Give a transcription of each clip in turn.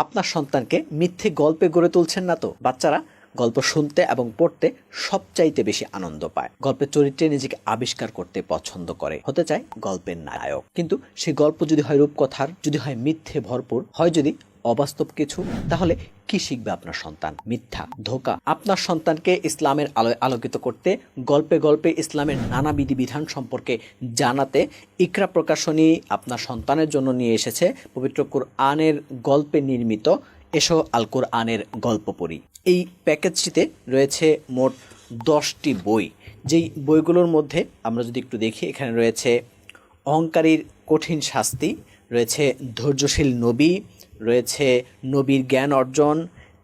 আপনার সন্তানকে মিথ্যে গল্পে গড়ে তুলছেন না তো? বাচ্চারা গল্প শুনতে এবং পড়তে সবচাইতে বেশি আনন্দ পায়। গল্পের চরিত্রে নিজেকে আবিষ্কার করতে পছন্দ করে, হতে চায় গল্পের নায়ক। কিন্তু সেই গল্প যদি হয় রূপকথার, যদি হয় মিথ্যে ভরপুর, হয় যদি অবাস্তব কিছু, তাহলে কি শিখবে আপনার সন্তান? মিথ্যা, ধোঁকা। আপনার সন্তানকে ইসলামের আলোয় আলোকিত করতে, গল্পে গল্পে ইসলামের নানা বিধিবিধান সম্পর্কে জানাতে ইকরা প্রকাশনী আপনার সন্তানের জন্য নিয়ে এসেছে পবিত্র কুরআনের গল্পে নির্মিত এসো আল কোরআনের গল্প পড়ি। এই প্যাকেজটিতে রয়েছে মোট 10টি বই। যেই বইগুলোর মধ্যে আমরা যদি একটু দেখি, এখানে রয়েছে অহংকারীর কঠিন শাস্তি, রয়েছে ধৈর্যশীল নবী, রয়েছে নবীর জ্ঞান অর্জন,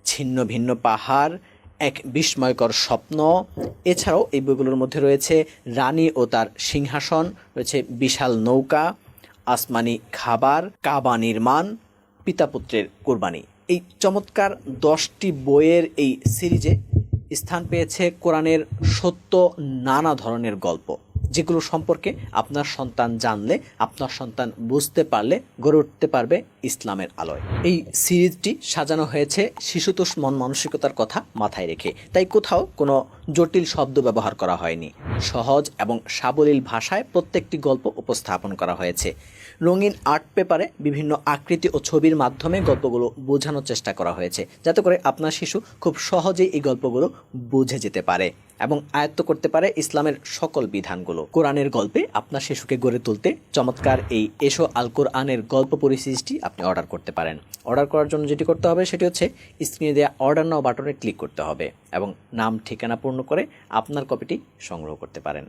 ছিন্ন ভিন্ন পাহাড়, এক বিস্ময়কর স্বপ্ন। এছাড়াও এই বইগুলোর মধ্যে রয়েছে রানী ও তার সিংহাসন, রয়েছে বিশাল নৌকা, আসমানি খাবার, কাবা নির্মাণ, পিতাপুত্রের কোরবানি। এই চমৎকার 10টি বইয়ের এই সিরিজে স্থান পেয়েছে কোরআনের সত্য নানা ধরনের গল্প, যেগুলো সম্পর্কে আপনার সন্তান জানলে, আপনার সন্তান বুঝতে পারলে গড়ে উঠতে পারবে ইসলামের আলোয়। এই সিরিজটি সাজানো হয়েছে শিশুতোষ মন মানসিকতার কথা মাথায় রেখে, তাই কোথাও কোনো জটিল শব্দ ব্যবহার করা হয়নি। সহজ এবং সাবলীল ভাষায় প্রত্যেকটি গল্প উপস্থাপন করা হয়েছে। রঙিন আর্ট পেপারে বিভিন্ন আকৃতি ও ছবির মাধ্যমে গল্পগুলো বোঝানোর চেষ্টা করা হয়েছে, যাতে করে আপনার শিশু খুব সহজেই এই গল্পগুলো বুঝে যেতে পারে এবং আয়ত্ত করতে পারে ইসলামের সকল বিধানগুলো। কোরআনের গল্পে আপনার শিশুকে গড়ে তুলতে চমৎকার এই এসো আল কোরআনের গল্প পরিসিরিজটি আপনি অর্ডার করতে পারেন। অর্ডার করার জন্য যেটি করতে হবে সেটি হচ্ছে স্ক্রিনে দেওয়া অর্ডার নাও বাটনে ক্লিক করতে হবে এবং নাম ঠিকানা পূর্ণ করে আপনার কপিটি সংগ্রহ করতে পারেন।